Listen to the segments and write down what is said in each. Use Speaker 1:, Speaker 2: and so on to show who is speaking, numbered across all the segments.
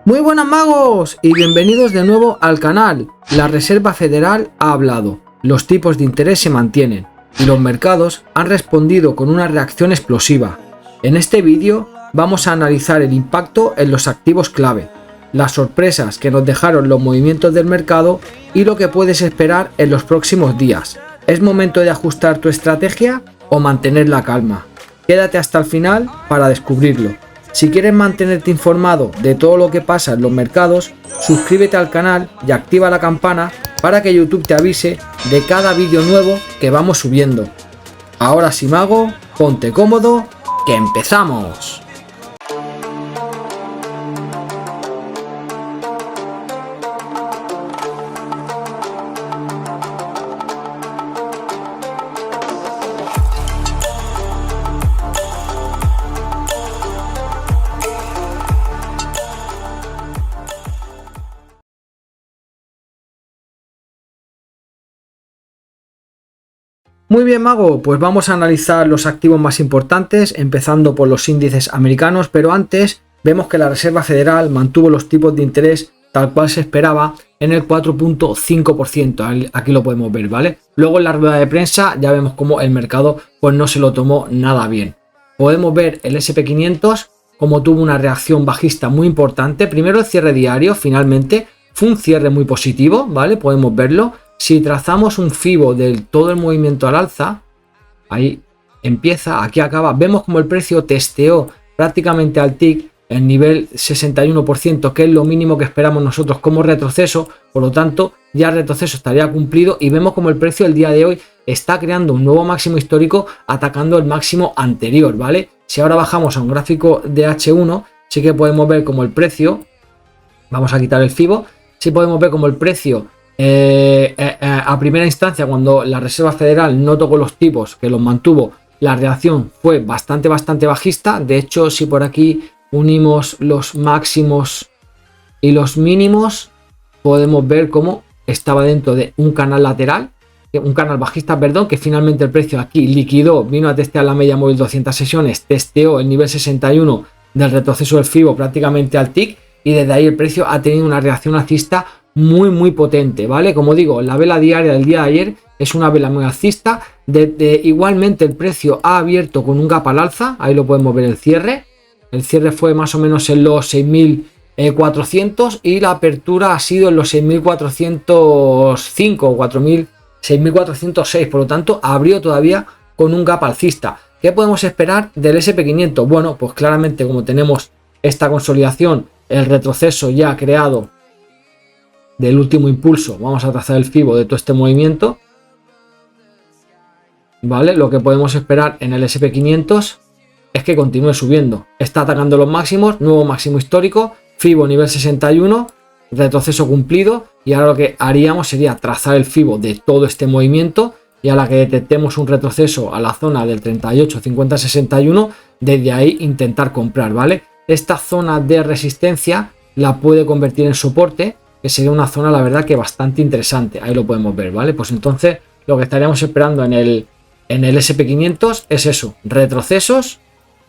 Speaker 1: Muy buenas magos y bienvenidos de nuevo al canal. La Reserva Federal ha hablado, los tipos de interés se mantienen y los mercados han respondido con una reacción explosiva. En este vídeo vamos a analizar el impacto en los activos clave, las sorpresas que nos dejaron los movimientos del mercado y lo que puedes esperar en los próximos días. ¿Es momento de ajustar tu estrategia o mantener la calma? Quédate hasta el final para descubrirlo. Si quieres mantenerte informado de todo lo que pasa en los mercados, suscríbete al canal y activa la campana para que YouTube te avise de cada vídeo nuevo que vamos subiendo. Ahora sí, mago, ponte cómodo, que empezamos. Muy bien, mago, pues vamos a analizar los activos más importantes, empezando por los índices americanos, pero antes vemos que la Reserva Federal mantuvo los tipos de interés tal cual se esperaba en el 4.5%, aquí lo podemos ver, ¿vale? Luego en la rueda de prensa ya vemos cómo el mercado pues no se lo tomó nada bien. Podemos ver el S&P 500 como tuvo una reacción bajista muy importante. Primero el cierre diario, finalmente fue un cierre muy positivo, ¿vale? Podemos verlo. Si trazamos un FIBO del todo el movimiento al alza, ahí empieza, aquí acaba, vemos como el precio testeó prácticamente al tick el nivel 61%, que es lo mínimo que esperamos nosotros como retroceso, por lo tanto ya el retroceso estaría cumplido y vemos como el precio el día de hoy está creando un nuevo máximo histórico atacando el máximo anterior, ¿vale? Si ahora bajamos a un gráfico de H1, sí que podemos ver como el precio, vamos a quitar el FIBO, sí podemos ver como el precio a primera instancia, cuando la Reserva Federal no tocó los tipos, que los mantuvo, la reacción fue bastante bajista. De hecho, si por aquí unimos los máximos y los mínimos, podemos ver cómo estaba dentro de un canal lateral, un canal bajista, perdón, que finalmente el precio aquí liquidó, vino a testear la media móvil 200 sesiones, testeó el nivel 61 del retroceso del FIBO prácticamente al tick y desde ahí el precio ha tenido una reacción alcista muy potente, ¿vale? Como digo, la vela diaria del día de ayer es una vela muy alcista. Igualmente el precio ha abierto con un gap al alza, ahí lo podemos ver el cierre fue más o menos en los 6.400 y la apertura ha sido en los 6.405 o 6.406, por lo tanto abrió todavía con un gap alcista. ¿Qué podemos esperar del S&P 500? Bueno, pues claramente como tenemos esta consolidación, el retroceso ya creado del último impulso, vamos a trazar el FIBO de todo este movimiento, ¿vale? Lo que podemos esperar en el S&P 500 es que continúe subiendo, está atacando los máximos, nuevo máximo histórico, FIBO nivel 61, retroceso cumplido, y ahora lo que haríamos sería trazar el FIBO de todo este movimiento y a la que detectemos un retroceso a la zona del 38, 50, 61, desde ahí intentar comprar, ¿vale? Esta zona de resistencia la puede convertir en soporte, que sería una zona, la verdad, que bastante interesante. Ahí lo podemos ver, ¿vale? Pues entonces lo que estaríamos esperando en el S&P 500 es eso, retrocesos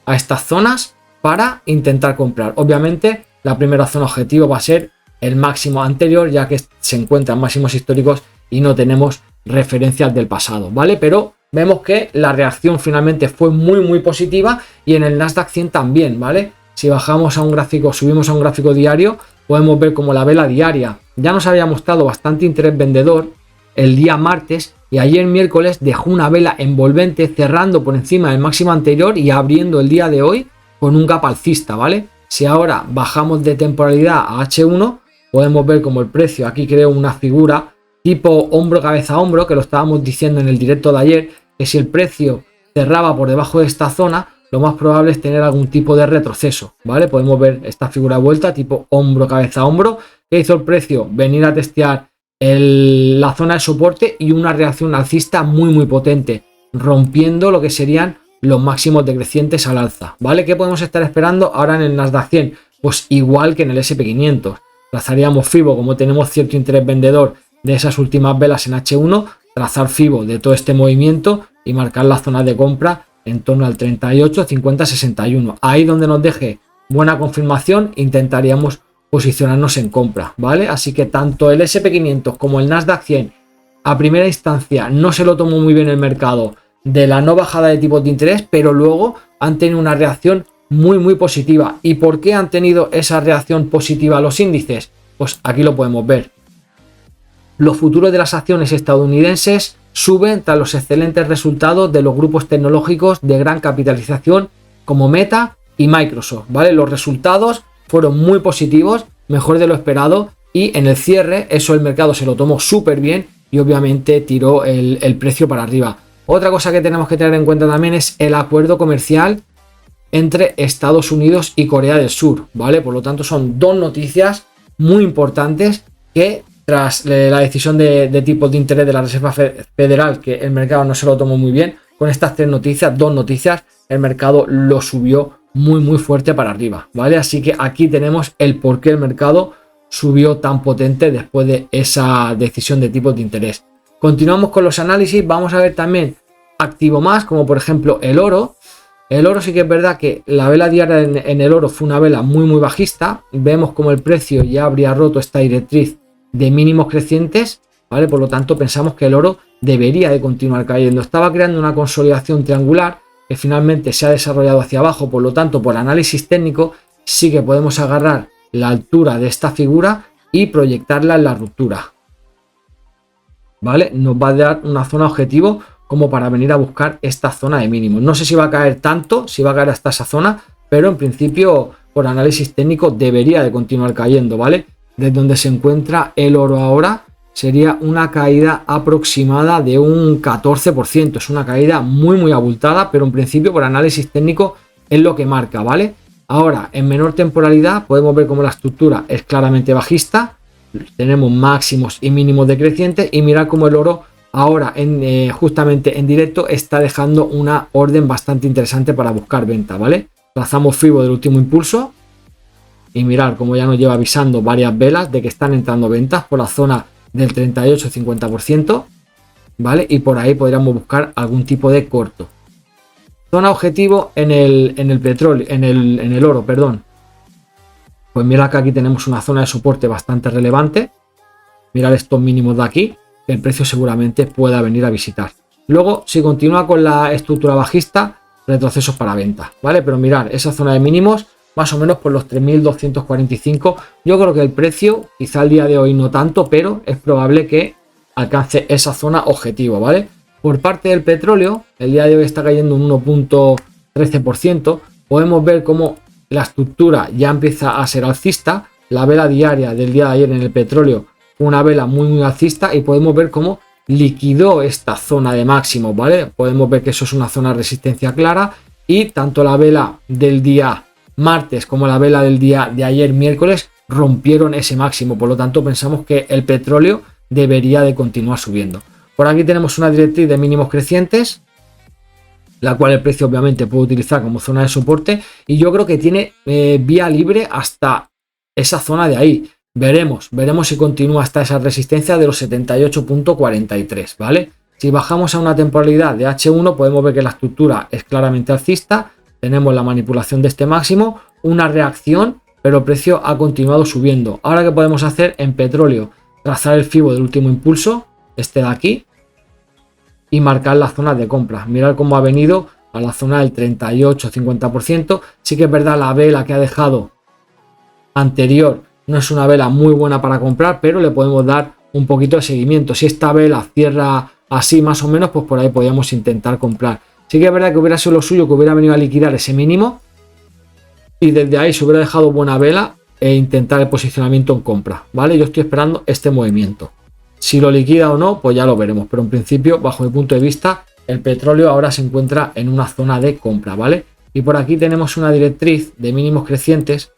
Speaker 1: a estas zonas para intentar comprar. Obviamente la primera zona objetivo va a ser el máximo anterior, ya que se encuentran máximos históricos y no tenemos referencias del pasado, ¿vale? Pero vemos que la reacción finalmente fue muy positiva y en el Nasdaq 100 también, ¿vale? Si bajamos a un gráfico, subimos a un gráfico diario, podemos ver como la vela diaria ya nos había mostrado bastante interés vendedor el día martes y ayer miércoles dejó una vela envolvente cerrando por encima del máximo anterior y abriendo el día de hoy con un gap alcista, ¿vale? Si ahora bajamos de temporalidad a H1, podemos ver como el precio aquí creó una figura tipo hombro, cabeza, hombro, que lo estábamos diciendo en el directo de ayer, que si el precio cerraba por debajo de esta zona, lo más probable es tener algún tipo de retroceso, ¿vale? Podemos ver esta figura de vuelta tipo hombro, cabeza, hombro. ¿Qué hizo el precio? Venir a testear la zona de soporte y una reacción alcista muy potente, rompiendo lo que serían los máximos decrecientes al alza, ¿vale? ¿Qué podemos estar esperando ahora en el Nasdaq 100? Pues igual que en el S&P 500. Trazaríamos FIBO, como tenemos cierto interés vendedor de esas últimas velas en H1, trazar FIBO de todo este movimiento y marcar la zona de compra en torno al 38, 50, 61. Ahí donde nos deje buena confirmación intentaríamos posicionarnos en compra, ¿vale? Así que tanto el SP500 como el Nasdaq 100 a primera instancia no se lo tomó muy bien el mercado de la no bajada de tipos de interés, pero luego han tenido una reacción muy positiva. ¿Y por qué han tenido esa reacción positiva a los índices? Pues aquí lo podemos ver. Los futuros de las acciones estadounidenses suben tras los excelentes resultados de los grupos tecnológicos de gran capitalización como Meta y Microsoft, ¿vale? Los resultados fueron muy positivos, mejor de lo esperado, y en el cierre eso el mercado se lo tomó súper bien y obviamente tiró el precio para arriba. Otra cosa que tenemos que tener en cuenta también es el acuerdo comercial entre Estados Unidos y Corea del Sur, ¿vale? Por lo tanto son dos noticias muy importantes que tras la decisión de tipos de interés de la Reserva Federal, que el mercado no se lo tomó muy bien, con estas tres noticias, dos noticias, el mercado lo subió muy fuerte para arriba, ¿vale? Así que aquí tenemos el por qué el mercado subió tan potente después de esa decisión de tipos de interés. Continuamos con los análisis, vamos a ver también activo más, como por ejemplo el oro. El oro sí que es verdad que la vela diaria en el oro fue una vela muy bajista. Vemos como el precio ya habría roto esta directriz de mínimos crecientes, ¿vale? Por lo tanto pensamos que el oro debería de continuar cayendo. Estaba creando una consolidación triangular que finalmente se ha desarrollado hacia abajo, por lo tanto por análisis técnico sí que podemos agarrar la altura de esta figura y proyectarla en la ruptura, ¿vale? Nos va a dar una zona objetivo como para venir a buscar esta zona de mínimos. No sé si va a caer tanto, si va a caer hasta esa zona, pero en principio por análisis técnico debería de continuar cayendo, ¿vale? Desde donde se encuentra el oro ahora sería una caída aproximada de un 14%. Es una caída muy abultada, pero en principio por análisis técnico es lo que marca, ¿vale? Ahora, en menor temporalidad podemos ver cómo la estructura es claramente bajista. Tenemos máximos y mínimos decrecientes y mirar cómo el oro ahora justamente en directo está dejando una orden bastante interesante para buscar venta, ¿vale? Trazamos FIBO del último impulso y mirar cómo ya nos lleva avisando varias velas de que están entrando ventas por la zona del 38-50%, ¿vale? Y por ahí podríamos buscar algún tipo de corto. Zona objetivo en el petróleo, en el oro, perdón. Pues mira que aquí tenemos una zona de soporte bastante relevante. Mirar estos mínimos de aquí, que el precio seguramente pueda venir a visitar. Luego, si continúa con la estructura bajista, retrocesos para venta, ¿vale? Pero mirar esa zona de mínimos, más o menos por los 3.245. Yo creo que el precio, quizá al día de hoy no tanto, pero es probable que alcance esa zona objetivo, ¿vale? Por parte del petróleo, el día de hoy está cayendo un 1.13%. Podemos ver cómo la estructura ya empieza a ser alcista. La vela diaria del día de ayer en el petróleo fue una vela muy alcista y podemos ver cómo liquidó esta zona de máximos, ¿vale? Podemos ver que eso es una zona de resistencia clara y tanto la vela del día martes como la vela del día de ayer miércoles rompieron ese máximo. Por lo tanto pensamos que el petróleo debería de continuar subiendo. Por aquí tenemos una directriz de mínimos crecientes, la cual el precio obviamente puede utilizar como zona de soporte y yo creo que tiene vía libre hasta esa zona de ahí. Veremos si continúa hasta esa resistencia de los 78.43, ¿vale? Si bajamos a una temporalidad de H1 podemos ver que la estructura es claramente alcista, tenemos la manipulación de este máximo, una reacción, pero el precio ha continuado subiendo. Ahora, ¿qué podemos hacer en petróleo? Trazar el FIBO del último impulso, este de aquí, y marcar las zonas de compra. Mirar cómo ha venido a la zona del 38-50%. Sí que es verdad, la vela que ha dejado anterior no es una vela muy buena para comprar, pero le podemos dar un poquito de seguimiento. Si esta vela cierra así más o menos, pues por ahí podríamos intentar comprar. Sí que es verdad que hubiera sido lo suyo que hubiera venido a liquidar ese mínimo y desde ahí se hubiera dejado buena vela e intentar el posicionamiento en compra, ¿vale? Yo estoy esperando este movimiento. Si lo liquida o no, pues ya lo veremos, pero en principio, bajo mi punto de vista, el petróleo ahora se encuentra en una zona de compra, ¿vale? Y por aquí tenemos una directriz de mínimos crecientes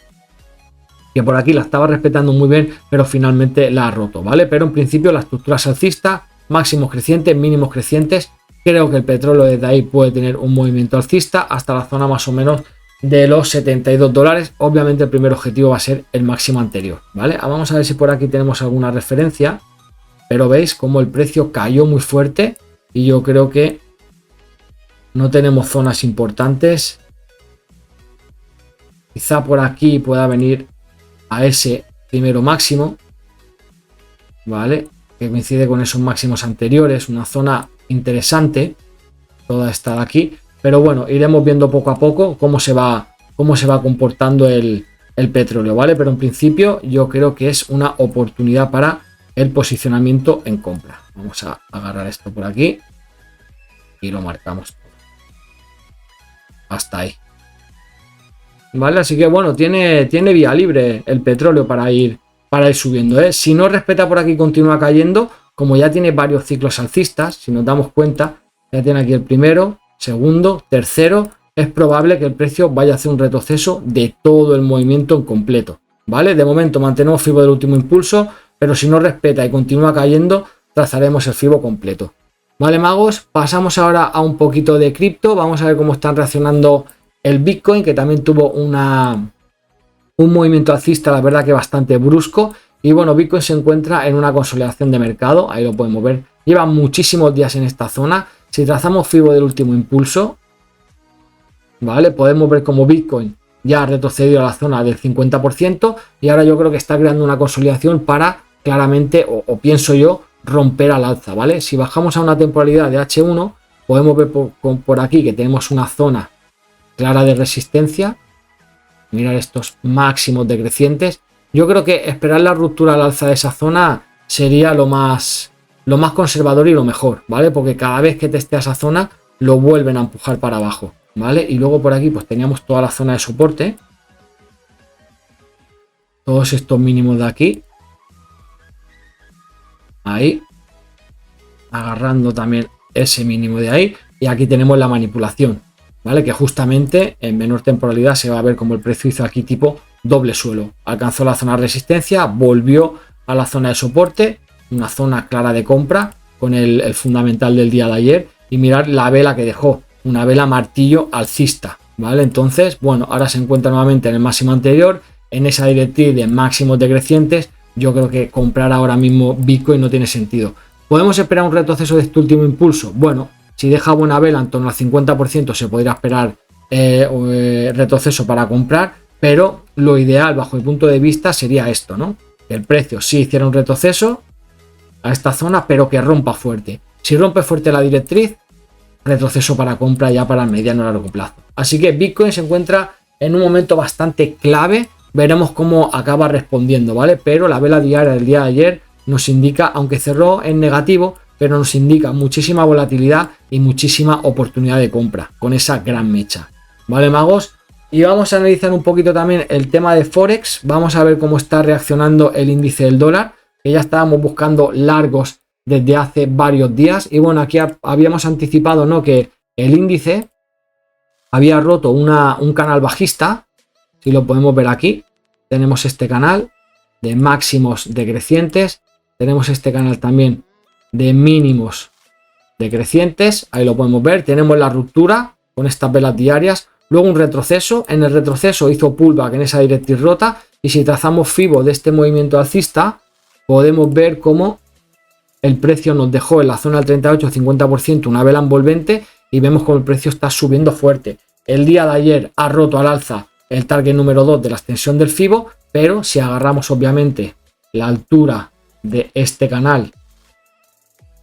Speaker 1: que por aquí la estaba respetando muy bien, pero finalmente la ha roto, ¿vale? Pero en principio la estructura es alcista, máximos crecientes, mínimos crecientes. Creo que el petróleo desde ahí puede tener un movimiento alcista hasta la zona más o menos de los $72. Obviamente el primer objetivo va a ser el máximo anterior, ¿vale? Vamos a ver si por aquí tenemos alguna referencia, pero veis cómo el precio cayó muy fuerte y yo creo que no tenemos zonas importantes. Quizá por aquí pueda venir a ese primero máximo, ¿vale? Que coincide con esos máximos anteriores, una zona interesante, toda esta de aquí, pero bueno, iremos viendo poco a poco cómo se va comportando el petróleo, ¿vale? Pero en principio yo creo que es una oportunidad para el posicionamiento en compra. Vamos a agarrar esto por aquí y lo marcamos hasta ahí, ¿vale? Así que bueno, tiene vía libre el petróleo para ir subiendo, ¿eh? Si no respeta por aquí y continúa cayendo, como ya tiene varios ciclos alcistas, si nos damos cuenta, ya tiene aquí el primero, segundo, tercero, es probable que el precio vaya a hacer un retroceso de todo el movimiento en completo, ¿vale? De momento mantenemos FIBO del último impulso, pero si no respeta y continúa cayendo, trazaremos el FIBO completo. Vale, magos, pasamos ahora a un poquito de cripto. Vamos a ver cómo están reaccionando el Bitcoin, que también tuvo un movimiento alcista, la verdad que bastante brusco. Y bueno, Bitcoin se encuentra en una consolidación de mercado, ahí lo podemos ver. Lleva muchísimos días en esta zona. Si trazamos FIBO del último impulso, ¿vale? Podemos ver como Bitcoin ya ha retrocedido a la zona del 50% y ahora yo creo que está creando una consolidación para claramente, o pienso yo, romper al alza, ¿vale? Si bajamos a una temporalidad de H1, podemos ver por aquí que tenemos una zona clara de resistencia. Mirar estos máximos decrecientes. Yo creo que esperar la ruptura al alza de esa zona sería lo más conservador y lo mejor, ¿vale? Porque cada vez que testea esa zona lo vuelven a empujar para abajo, ¿vale? Y luego por aquí pues teníamos toda la zona de soporte, todos estos mínimos de aquí, ahí, agarrando también ese mínimo de ahí, y aquí tenemos la manipulación, ¿vale? Que justamente en menor temporalidad se va a ver como el precio hizo aquí tipo doble suelo, alcanzó la zona de resistencia, volvió a la zona de soporte, una zona clara de compra con el fundamental del día de ayer, y mirar la vela que dejó, una vela martillo alcista, ¿vale? Entonces, bueno, ahora se encuentra nuevamente en el máximo anterior, en esa directriz de máximos decrecientes. Yo creo que comprar ahora mismo Bitcoin no tiene sentido. ¿Podemos esperar un retroceso de este último impulso? Bueno, si deja buena vela en torno al 50% se podría esperar retroceso para comprar, pero lo ideal bajo mi punto de vista sería esto, ¿no? Que el precio sí hiciera un retroceso a esta zona, pero que rompa fuerte. Si rompe fuerte la directriz, retroceso para compra ya para el mediano y largo plazo. Así que Bitcoin se encuentra en un momento bastante clave. Veremos cómo acaba respondiendo, ¿vale? Pero la vela diaria del día de ayer nos indica, aunque cerró en negativo, pero nos indica muchísima volatilidad y muchísima oportunidad de compra con esa gran mecha, ¿vale, magos? Y vamos a analizar un poquito también el tema de Forex. Vamos a ver cómo está reaccionando el índice del dólar, que ya estábamos buscando largos desde hace varios días. Y bueno, aquí habíamos anticipado, ¿no?, que el índice había roto un canal bajista. Si lo podemos ver aquí, tenemos este canal de máximos decrecientes, tenemos este canal también de mínimos decrecientes, ahí lo podemos ver, tenemos la ruptura con estas velas diarias, luego un retroceso, en el retroceso hizo pullback en esa directriz rota, y si trazamos FIBO de este movimiento alcista, podemos ver cómo el precio nos dejó en la zona del 38-50% una vela envolvente, y vemos cómo el precio está subiendo fuerte. El día de ayer ha roto al alza el target número 2 de la extensión del FIBO, pero si agarramos obviamente la altura de este canal,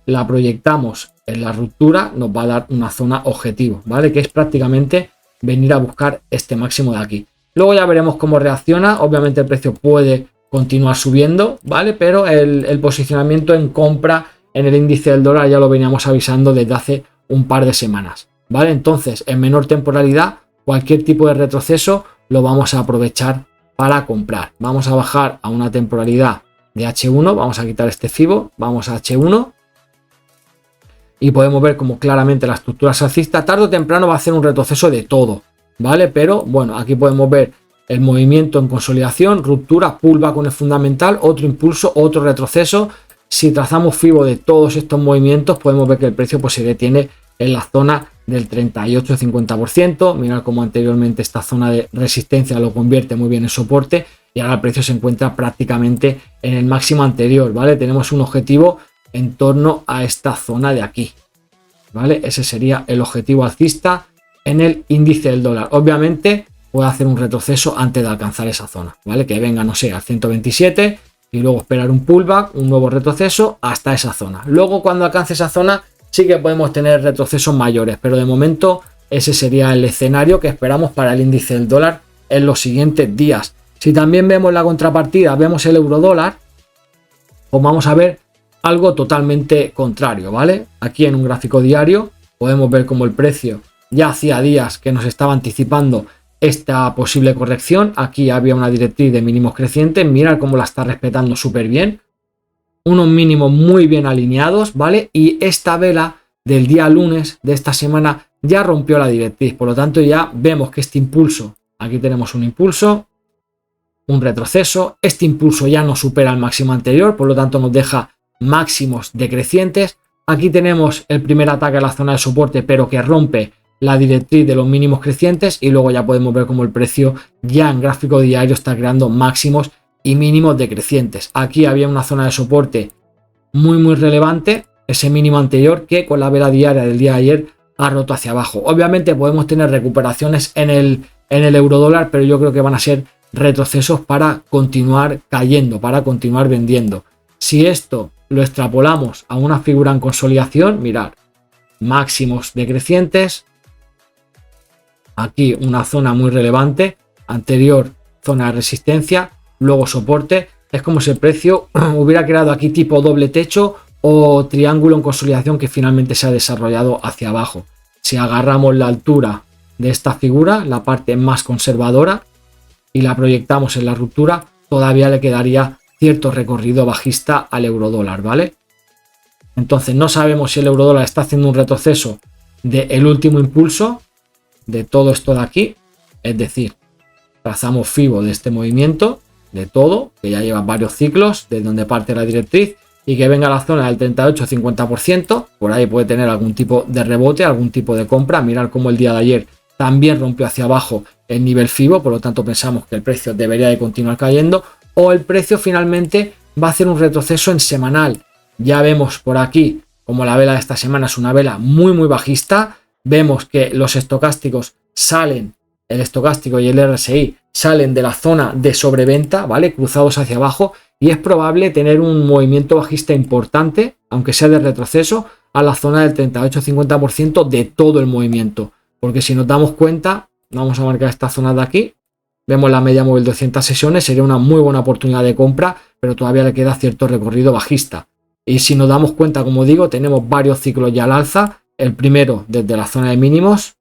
Speaker 1: la proyectamos en la ruptura, nos va a dar una zona objetivo, ¿vale? Que es prácticamente venir a buscar este máximo de aquí. Luego ya veremos cómo reacciona. Obviamente el precio puede continuar subiendo, ¿vale? Pero el posicionamiento en compra en el índice del dólar ya lo veníamos avisando desde hace un par de semanas, ¿vale? Entonces, en menor temporalidad, cualquier tipo de retroceso lo vamos a aprovechar para comprar. Vamos a bajar a una temporalidad de H1, vamos a quitar este FIBO, vamos a H1 y podemos ver como claramente la estructura alcista tarde o temprano va a hacer un retroceso de todo, ¿vale? Pero bueno, aquí podemos ver el movimiento en consolidación, ruptura, pullback con el fundamental, otro impulso, otro retroceso. Si trazamos FIBO de todos estos movimientos, podemos ver que el precio pues se detiene en la zona del 38-50%. Mirad como anteriormente esta zona de resistencia lo convierte muy bien en soporte, y ahora el precio se encuentra prácticamente en el máximo anterior, ¿vale? Tenemos un objetivo en torno a esta zona de aquí, ¿vale? Ese sería el objetivo alcista en el índice del dólar. Obviamente puede hacer un retroceso antes de alcanzar esa zona, ¿vale? Que venga, no sé, al 127 y luego esperar un pullback, un nuevo retroceso hasta esa zona. Luego, cuando alcance esa zona, sí que podemos tener retrocesos mayores, pero de momento ese sería el escenario que esperamos para el índice del dólar en los siguientes días. Si también vemos la contrapartida, vemos el euro dólar, pues vamos a ver algo totalmente contrario, ¿vale? Aquí en un gráfico diario podemos ver cómo el precio ya hacía días que nos estaba anticipando esta posible corrección. Aquí había una directriz de mínimos crecientes, mirad cómo la está respetando súper bien, unos mínimos muy bien alineados, ¿vale? Y esta vela del día lunes de esta semana ya rompió la directriz, por lo tanto ya vemos que este impulso, aquí tenemos un impulso, un retroceso, este impulso ya no supera el máximo anterior, por lo tanto nos deja máximos decrecientes. Aquí tenemos el primer ataque a la zona de soporte, pero que rompe la directriz de los mínimos crecientes, y luego ya podemos ver cómo el precio ya en gráfico diario está creando máximos y mínimos decrecientes. Aquí había una zona de soporte muy relevante, ese mínimo anterior que con la vela diaria del día de ayer ha roto hacia abajo. Obviamente podemos tener recuperaciones en el euro dólar, pero yo creo que van a ser retrocesos para continuar cayendo, para continuar vendiendo. Si esto lo extrapolamos a una figura en consolidación, mirad, máximos decrecientes, aquí una zona muy relevante, anterior zona de resistencia, luego soporte. Es como si el precio hubiera creado aquí tipo doble techo o triángulo en consolidación que finalmente se ha desarrollado hacia abajo. Si agarramos la altura de esta figura, la parte más conservadora, y la proyectamos en la ruptura, todavía le quedaría cierto recorrido bajista al euro dólar, ¿vale? Entonces no sabemos si el euro dólar está haciendo un retroceso del último impulso de todo esto de aquí, es decir, trazamos FIBO de este movimiento, de todo, que ya lleva varios ciclos, de donde parte la directriz, y que venga a la zona del 38-50%, por ahí puede tener algún tipo de rebote, algún tipo de compra. Mirar cómo el día de ayer también rompió hacia abajo el nivel FIBO, por lo tanto pensamos que el precio debería de continuar cayendo, o el precio finalmente va a hacer un retroceso en semanal. Ya vemos por aquí como la vela de esta semana es una vela muy bajista, vemos que los estocásticos salen, el estocástico y el RSI salen de la zona de sobreventa, ¿vale? Cruzados hacia abajo, y es probable tener un movimiento bajista importante, aunque sea de retroceso, a la zona del 38-50% de todo el movimiento. Porque si nos damos cuenta, vamos a marcar esta zona de aquí, vemos la media móvil de 200 sesiones, sería una muy buena oportunidad de compra, pero todavía le queda cierto recorrido bajista. Y si nos damos cuenta, como digo, tenemos varios ciclos ya al alza, el primero desde la zona de mínimos,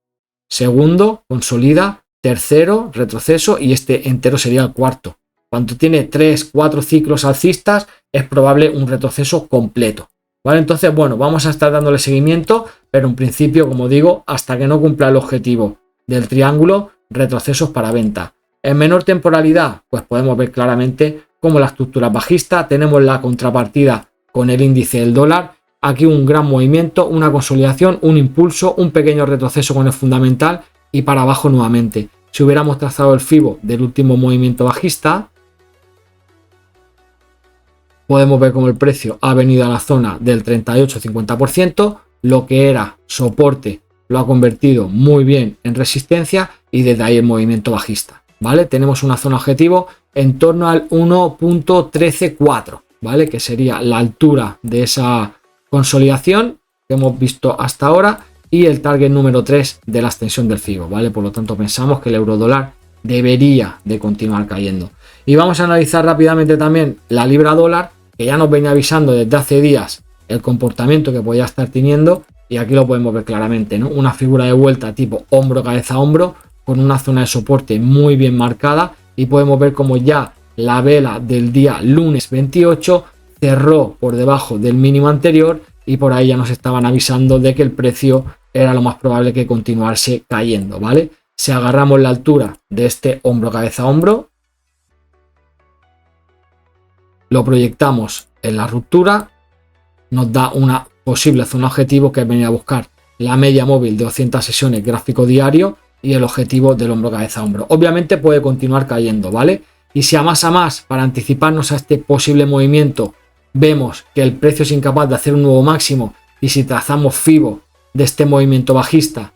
Speaker 1: segundo, consolida, tercero, retroceso, y este entero sería el cuarto. Cuando tiene 3-4 ciclos alcistas, es probable un retroceso completo, ¿vale? Entonces, bueno, vamos a estar dándole seguimiento, pero en principio, como digo, hasta que no cumpla el objetivo del triángulo, retrocesos para venta. En menor temporalidad, pues podemos ver claramente cómo la estructura es bajista. Tenemos la contrapartida con el índice del dólar. Aquí un gran movimiento, una consolidación, un impulso, un pequeño retroceso con el fundamental y para abajo nuevamente. Si hubiéramos trazado el FIBO del último movimiento bajista, podemos ver cómo el precio ha venido a la zona del 38-50%, lo que era soporte lo ha convertido muy bien en resistencia y desde ahí el movimiento bajista, ¿vale? Tenemos una zona objetivo en torno al 1.134, ¿vale? Que sería la altura de esa consolidación que hemos visto hasta ahora y el target número 3 de la extensión del FIBO, ¿vale? Por lo tanto pensamos que el euro dólar debería de continuar cayendo. Y vamos a analizar rápidamente también la libra dólar, que ya nos venía avisando desde hace días el comportamiento que podía estar teniendo, y aquí lo podemos ver claramente, ¿no? Una figura de vuelta tipo hombro, cabeza, hombro, con una zona de soporte muy bien marcada, y podemos ver como ya la vela del día lunes 28 cerró por debajo del mínimo anterior, y por ahí ya nos estaban avisando de que el precio era lo más probable que continuase cayendo, ¿vale? Si agarramos la altura de este hombro, cabeza, hombro, lo proyectamos en la ruptura, nos da una posible zona objetivo, que es venir a buscar la media móvil de 200 sesiones gráfico diario y el objetivo del hombro, cabeza, hombro. Obviamente puede continuar cayendo, ¿vale? Y si a más, para anticiparnos a este posible movimiento, vemos que el precio es incapaz de hacer un nuevo máximo, y si trazamos FIBO de este movimiento bajista,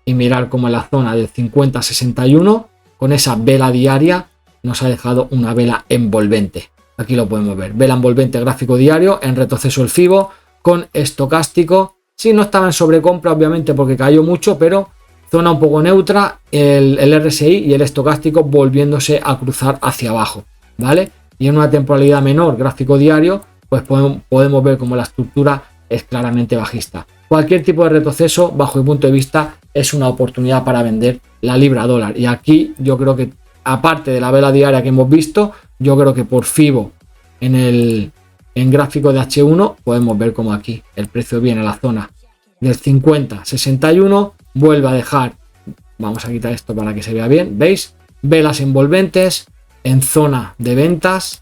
Speaker 1: y mirar cómo en la zona del 50-61 con esa vela diaria nos ha dejado una vela envolvente. Aquí lo podemos ver, vela envolvente gráfico diario, en retroceso el FIBO con estocástico. Sí, no estaba en sobrecompra obviamente porque cayó mucho, pero zona un poco neutra, el RSI y el estocástico volviéndose a cruzar hacia abajo, ¿vale? Y en una temporalidad menor, gráfico diario, pues podemos ver como la estructura es claramente bajista. Cualquier tipo de retroceso, bajo mi punto de vista, es una oportunidad para vender la libra dólar. Y aquí yo creo que, aparte de la vela diaria que hemos visto, yo creo que por FIBO en gráfico de H1 podemos ver como aquí el precio viene a la zona del 50-61, vuelve a dejar, vamos a quitar esto para que se vea bien, ¿veis? Velas envolventes en zona de ventas,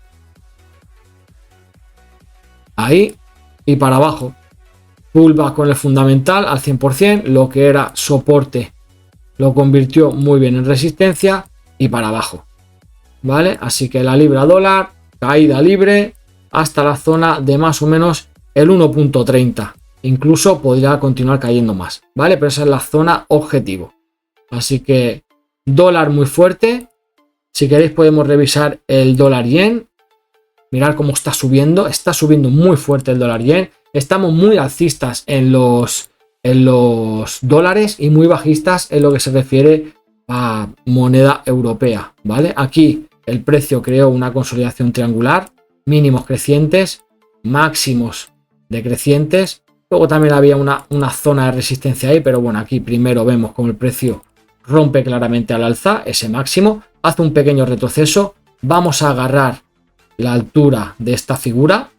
Speaker 1: ahí, y para abajo, pullback con el fundamental al 100%, lo que era soporte lo convirtió muy bien en resistencia y para abajo, ¿vale? Así que la libra dólar, caída libre hasta la zona de más o menos el 1.30, incluso podría continuar cayendo más, ¿vale? Pero esa es la zona objetivo. Así que dólar muy fuerte. Si queréis podemos revisar el dólar yen, mirar cómo está subiendo muy fuerte el dólar yen. Estamos muy alcistas en los dólares y muy bajistas en lo que se refiere a moneda europea, ¿vale? Aquí el precio creó una consolidación triangular, mínimos crecientes, máximos decrecientes. Luego también había una zona de resistencia ahí, pero bueno, aquí primero vemos como el precio rompe claramente al alza ese máximo, hace un pequeño retroceso. Vamos a agarrar la altura de esta figura,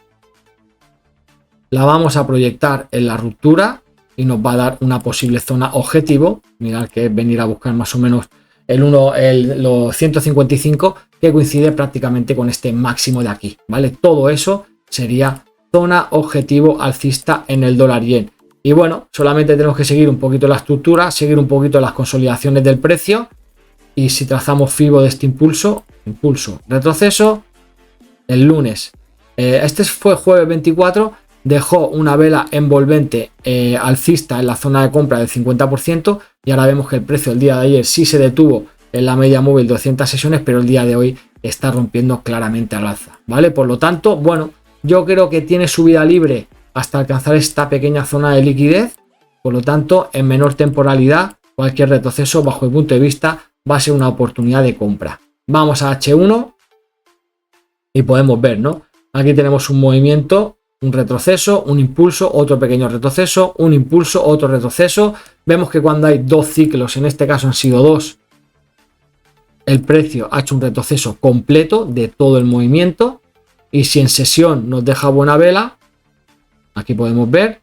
Speaker 1: la vamos a proyectar en la ruptura y nos va a dar una posible zona objetivo. Mirad que es venir a buscar más o menos los 155, que coincide prácticamente con este máximo de aquí, ¿vale? Todo eso sería zona objetivo alcista en el dólar yen. Y bueno, solamente tenemos que seguir un poquito la estructura, seguir un poquito las consolidaciones del precio. Y si trazamos FIBO de este impulso, retroceso, el lunes, este fue jueves 24, dejó una vela envolvente alcista en la zona de compra del 50%, y ahora vemos que el precio el día de ayer sí se detuvo en la media móvil de 200 sesiones, pero el día de hoy está rompiendo claramente al alza, ¿vale? Por lo tanto, bueno, yo creo que tiene subida libre hasta alcanzar esta pequeña zona de liquidez. Por lo tanto, en menor temporalidad, cualquier retroceso bajo el punto de vista va a ser una oportunidad de compra. Vamos a H1 y podemos ver, ¿no? Aquí tenemos un movimiento, un retroceso, un impulso, otro pequeño retroceso, un impulso, otro retroceso. Vemos que cuando hay dos ciclos, en este caso han sido dos, el precio ha hecho un retroceso completo de todo el movimiento. Y si en sesión nos deja buena vela, aquí podemos ver,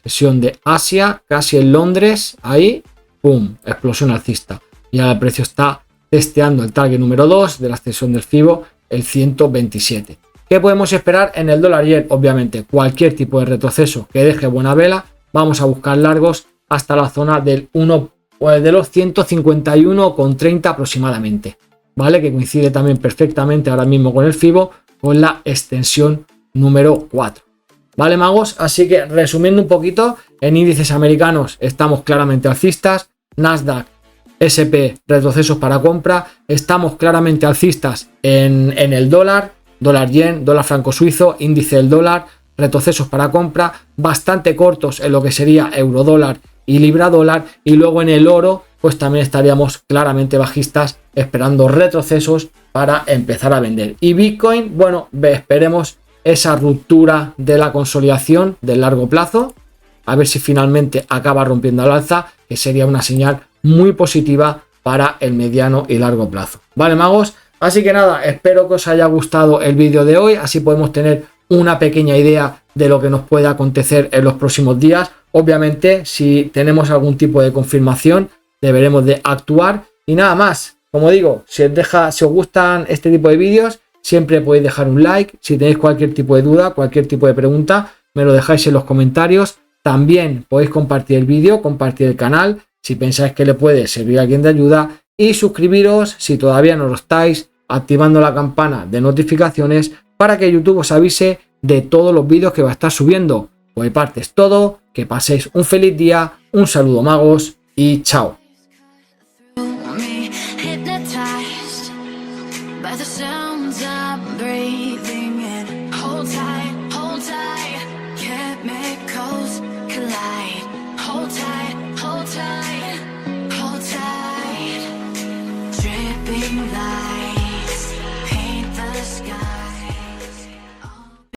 Speaker 1: sesión de Asia, casi en Londres, ahí, ¡pum!, explosión alcista. Y ahora el precio está testeando el target número 2 de la extensión del FIBO, el 127. ¿Qué podemos esperar en el dólar yen? Obviamente, cualquier tipo de retroceso que deje buena vela, vamos a buscar largos hasta la zona de los 151,30 aproximadamente, ¿vale? Que coincide también perfectamente ahora mismo con el FIBO, con la extensión número 4. ¿Vale, magos? Así que resumiendo un poquito, en índices americanos estamos claramente alcistas, Nasdaq, SP, retrocesos para compra, estamos claramente alcistas en el dólar yen, dólar franco suizo, índice del dólar, retrocesos para compra, bastante cortos en lo que sería euro dólar y libra dólar, y luego en el oro pues también estaríamos claramente bajistas esperando retrocesos para empezar a vender. Y Bitcoin, bueno, esperemos esa ruptura de la consolidación del largo plazo, a ver si finalmente acaba rompiendo al alza, que sería una señal muy positiva para el mediano y largo plazo. Vale, magos, así que nada, espero que os haya gustado el vídeo de hoy, así podemos tener una pequeña idea de lo que nos puede acontecer en los próximos días. Obviamente, si tenemos algún tipo de confirmación, deberemos de actuar. Y nada más, como digo, si os gustan este tipo de vídeos, siempre podéis dejar un like. Si tenéis cualquier tipo de duda, cualquier tipo de pregunta, me lo dejáis en los comentarios. También podéis compartir el vídeo, compartir el canal, si pensáis que le puede servir a alguien de ayuda. Y suscribiros si todavía no lo estáis, activando la campana de notificaciones para que YouTube os avise de todos los vídeos que va a estar subiendo. Por mi parte es todo, que paséis un feliz día, un saludo, magos, y chao.
Speaker 2: lights paint the sky.